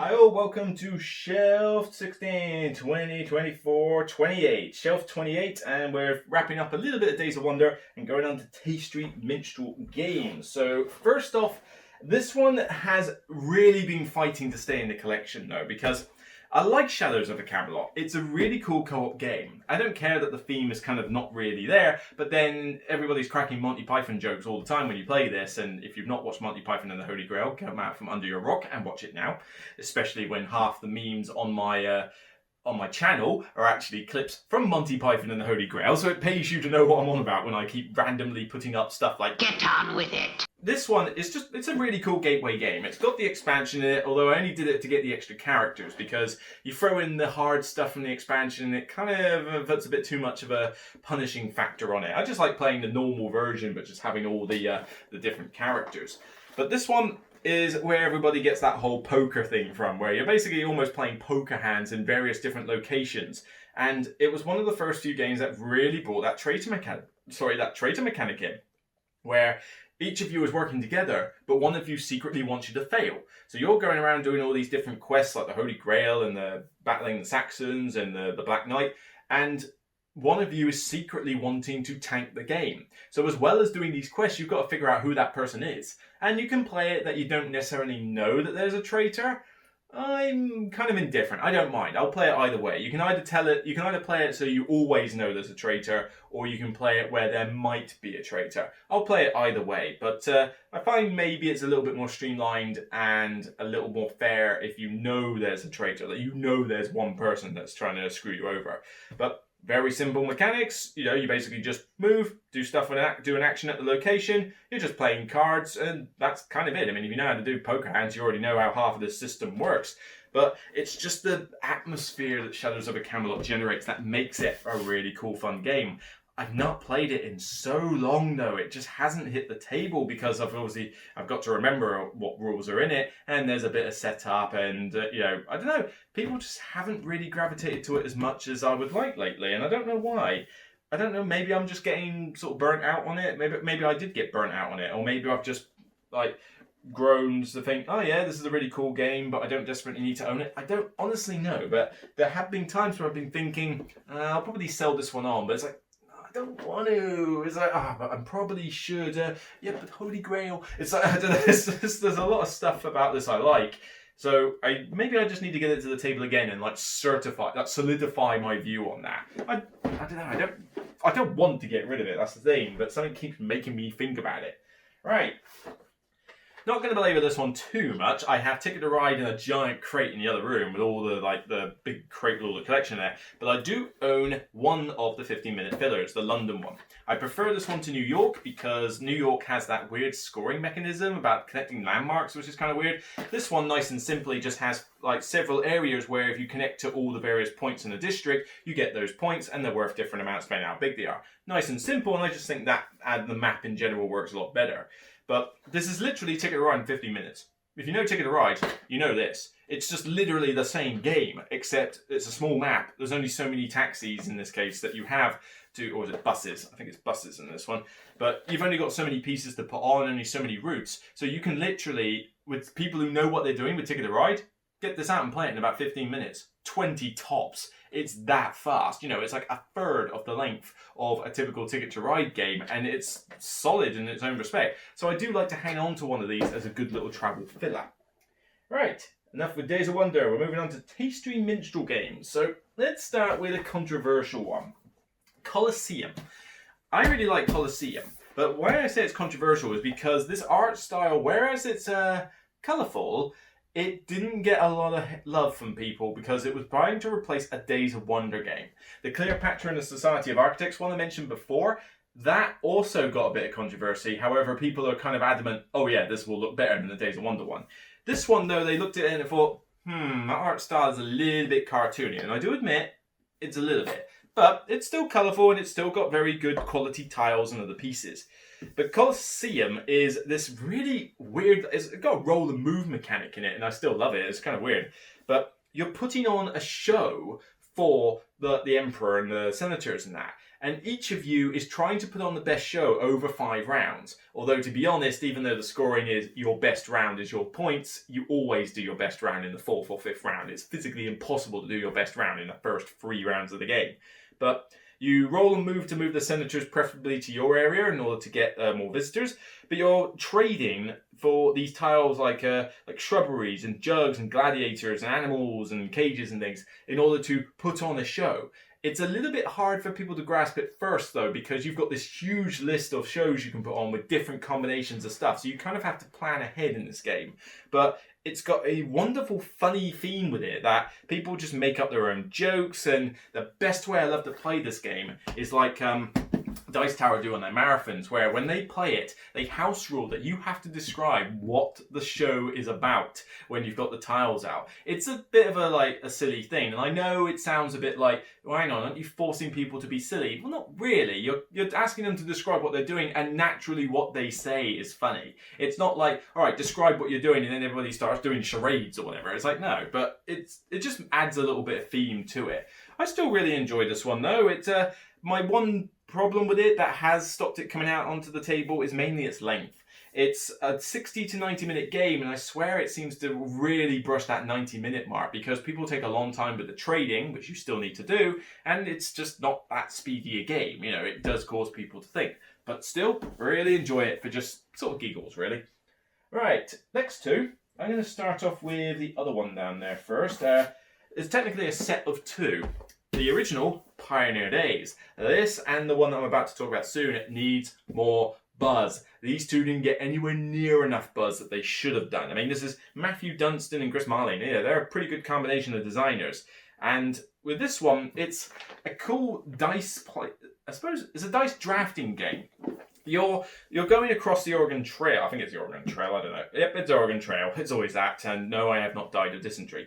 Hi all, welcome to Shelf 16, 20, 24, 28. Shelf 28, and we're wrapping up a little bit of Days of Wonder and going on to Tea Street Minstrel Games. So first off, this one has really been fighting to stay in the collection though, because I like Shadows of the Camelot. It's a really cool co-op game. I don't care that the theme is kind of not really there, but then everybody's cracking Monty Python jokes all the time when you play this, and if you've not watched Monty Python and the Holy Grail, come out from under your rock and watch it now, especially when half the memes on my channel are actually clips from Monty Python and the Holy Grail, so it pays you to know what I'm on about when I keep randomly putting up stuff like, get on with it. This one is it's a really cool gateway game. It's got the expansion in it, although I only did it to get the extra characters, because you throw in the hard stuff from the expansion and it kind of puts a bit too much of a punishing factor on it. I just like playing the normal version, but just having all the different characters. But this one is where everybody gets that whole poker thing from, where you're basically almost playing poker hands in various different locations. And it was one of the first few games that really brought that traitor mechanic in, where each of you is working together, but one of you secretly wants you to fail. So you're going around doing all these different quests, like the Holy Grail and the battling the Saxons and the Black Knight, and one of you is secretly wanting to tank the game. So as well as doing these quests, you've got to figure out who that person is. And you can play it that you don't necessarily know that there's a traitor. I'm kind of indifferent. I don't mind. I'll play it either way. You can either play it so you always know there's a traitor, or you can play it where there might be a traitor. I'll play it either way, but I find maybe it's a little bit more streamlined and a little more fair if you know there's a traitor, that you know there's one person that's trying to screw you over. But very simple mechanics. You know, you basically just move, do stuff, do an action at the location. You're just playing cards, and that's kind of it. I mean, if you know how to do poker hands, you already know how half of this system works. But it's just the atmosphere that Shadows of a Camelot generates that makes it a really cool, fun game. I've not played it in so long though. It just hasn't hit the table because I've got to remember what rules are in it, and there's a bit of setup, and I don't know. People just haven't really gravitated to it as much as I would like lately, and I don't know why. I don't know. Maybe I'm just getting sort of burnt out on it. Maybe I did get burnt out on it, or maybe I've just grown to think, oh yeah, this is a really cool game, but I don't desperately need to own it. I don't honestly know, but there have been times where I've been thinking, I'll probably sell this one on, but it's like, I don't want to. It's like, but I probably should. But Holy Grail. It's like, I don't know. There's a lot of stuff about this I like. So maybe I just need to get it to the table again and solidify my view on that. I don't know. I don't want to get rid of it. That's the thing. But something keeps making me think about it. Right. Not going to belabor this one too much. I have Ticket to Ride in a giant crate in the other room with all the big crate with all the collection there. But I do own one of the 15-minute fillers, the London one. I prefer this one to New York because New York has that weird scoring mechanism about connecting landmarks, which is kind of weird. This one, nice and simply, just has several areas where if you connect to all the various points in a district, you get those points, and they're worth different amounts depending on how big they are. Nice and simple, and I just think that the map in general works a lot better. But this is literally Ticket to Ride in 15 minutes. If you know Ticket to Ride, you know this. It's just literally the same game, except it's a small map. There's only so many taxis in this case that you have to, or is it buses? I think it's buses in this one. But you've only got so many pieces to put on, only so many routes. So you can literally, with people who know what they're doing with Ticket to Ride, get this out and play it in about 15 minutes. 20 tops. It's that fast. It's like a third of the length of a typical Ticket to Ride game, and it's solid in its own respect. So I do like to hang on to one of these as a good little travel filler. Right, enough with Days of Wonder. We're moving on to Tea Street Minstrel Games. So let's start with a controversial one. Coliseum. I really like Coliseum, but why I say it's controversial is because this art style, whereas it's colourful, it didn't get a lot of love from people because it was trying to replace a Days of Wonder game. The Cleopatra and the Society of Architects one I mentioned before, that also got a bit of controversy. However, people are kind of adamant, oh yeah, this will look better than the Days of Wonder one. This one though, they looked at it and thought, that art style is a little bit cartoony. And I do admit, it's a little bit. But it's still colourful and it's still got very good quality tiles and other pieces. But Coliseum is this really weird, it's got a roll and move mechanic in it, and I still love it. It's kind of weird. But you're putting on a show for the emperor and the senators and that. And each of you is trying to put on the best show over 5 rounds. Although, to be honest, even though the scoring is your best round is your points, you always do your best round in the 4th or 5th round. It's physically impossible to do your best round in the first 3 rounds of the game. But you roll and move to move the senators preferably to your area in order to get more visitors. But you're trading for these tiles like shrubberies and jugs and gladiators and animals and cages and things in order to put on a show. It's a little bit hard for people to grasp at first, though, because you've got this huge list of shows you can put on with different combinations of stuff. So you kind of have to plan ahead in this game. But it's got a wonderful, funny theme with it that people just make up their own jokes. And the best way I love to play this game is like Dice Tower do on their marathons, where when they play it, they house rule that you have to describe what the show is about when you've got the tiles out. It's a bit of a silly thing, and I know it sounds a bit like, well, hang on, aren't you forcing people to be silly? Well, not really. You're asking them to describe what they're doing, and naturally what they say is funny. It's not like, all right, describe what you're doing, and then everybody starts doing charades or whatever. It's like, no, but it just adds a little bit of theme to it. I still really enjoy this one, though. It's my one problem with it that has stopped it coming out onto the table is mainly its length. It's a 60 to 90 minute game, and I swear it seems to really brush that 90-minute mark because people take a long time with the trading, which you still need to do, and it's just not that speedy a game. You know, it does cause people to think. But still, really enjoy it for just sort of giggles, really. Right, next two. I'm going to start off with the other one down there first. It's technically a set of 2. The original, Pioneer Days. This and the one that I'm about to talk about soon, it needs more buzz. These two didn't get anywhere near enough buzz that they should have done. I mean, this is Matthew Dunstan and Chris Marlin. Yeah, they're a pretty good combination of designers. And with this one, it's a cool dice play. I suppose it's a dice drafting game. You're going across the Oregon Trail. I think it's the Oregon Trail, I don't know. Yep, it's Oregon Trail. It's always that. And no, I have not died of dysentery.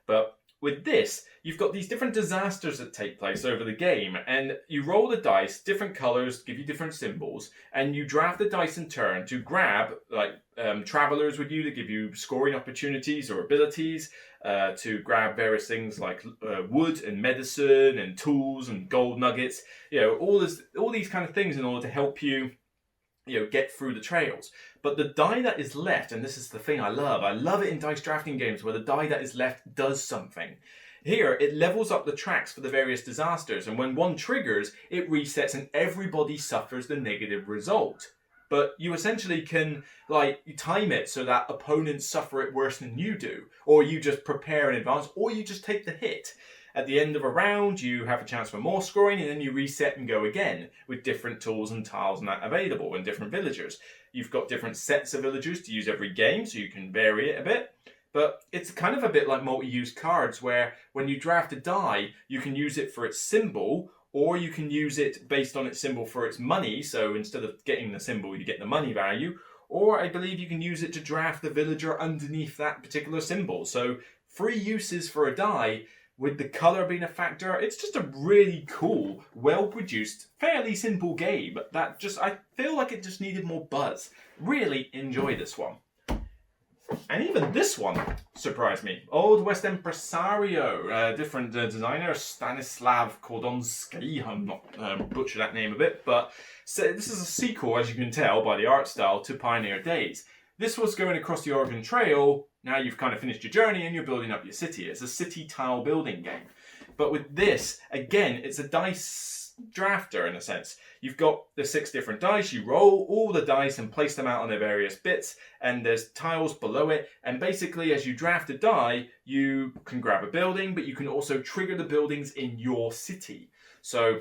But with this, you've got these different disasters that take place over the game, and you roll the dice, different colours, give you different symbols, and you draft the dice in turn to grab travelers with you to give you scoring opportunities or abilities, to grab various things like wood and medicine and tools and gold nuggets, all these kind of things in order to help you get through the trails. But the die that is left, and this is the thing I love it in dice drafting games where the die that is left does something. Here, it levels up the tracks for the various disasters, and when one triggers, it resets and everybody suffers the negative result. But you essentially can time it so that opponents suffer it worse than you do, or you just prepare in advance, or you just take the hit. At the end of a round, you have a chance for more scoring, and then you reset and go again with different tools and tiles and that available and different villagers. You've got different sets of villagers to use every game, so you can vary it a bit. But it's kind of a bit like multi-use cards, where when you draft a die, you can use it for its symbol, or you can use it based on its symbol for its money. So instead of getting the symbol, you get the money value. Or I believe you can use it to draft the villager underneath that particular symbol. So 3 uses for a die. With the colour being a factor, it's just a really cool, well-produced, fairly simple game that I feel like it just needed more buzz. Really enjoy this one. And even this one surprised me. Old West Empresario, different designer, Stanislav Kordonski. I'm not butcher that name a bit, but this is a sequel, as you can tell by the art style, to Pioneer Days. This was going across the Oregon Trail. Now you've kind of finished your journey and you're building up your city. It's a city tile building game. But with this, again, it's a dice drafter in a sense. You've got the 6 different dice. You roll all the dice and place them out on their various bits. And there's tiles below it. And basically, as you draft a die, you can grab a building, but you can also trigger the buildings in your city. So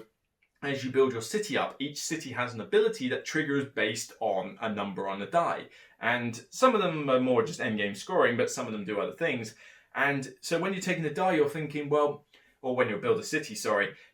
as you build your city up, each city has an ability that triggers based on a number on the die. And some of them are more just endgame scoring, but some of them do other things. And so when you're taking the die, you're thinking, or when you build a city,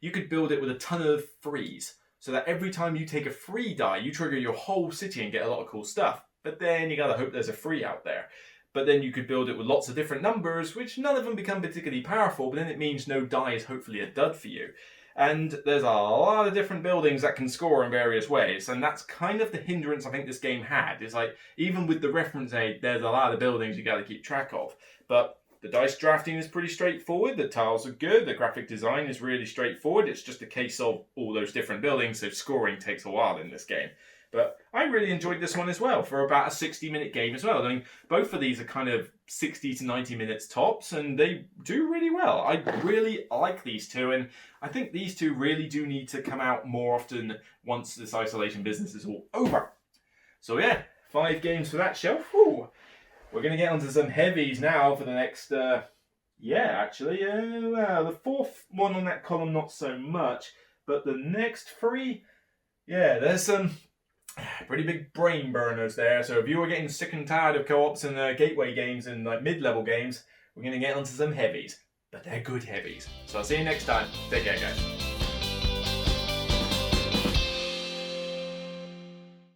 you could build it with a ton of 3s. So that every time you take a 3 die, you trigger your whole city and get a lot of cool stuff. But then you gotta hope there's a 3 out there. But then you could build it with lots of different numbers, which none of them become particularly powerful, but then it means no die is hopefully a dud for you. And there's a lot of different buildings that can score in various ways. And that's kind of the hindrance I think this game had. It's like, even with the reference aid, there's a lot of buildings you got to keep track of. But The dice drafting is pretty straightforward. The tiles are good. The graphic design is really straightforward. It's just a case of all those different buildings, so scoring takes a while in this game. But I really enjoyed this one as well for about a 60-minute game as well. I mean, both of these are kind of 60 to 90 minutes tops, and they do really well. I really like these two, and I think these two really do need to come out more often once this isolation business is all over. So yeah, 5 games for that shelf. Ooh. We're going to get onto some heavies now for the next, the 4th one on that column, not so much, but the next 3, yeah, there's some pretty big brain burners there. So if you were getting sick and tired of co-ops and gateway games and like mid-level games, we're going to get onto some heavies, but they're good heavies. So I'll see you next time. Take care, guys.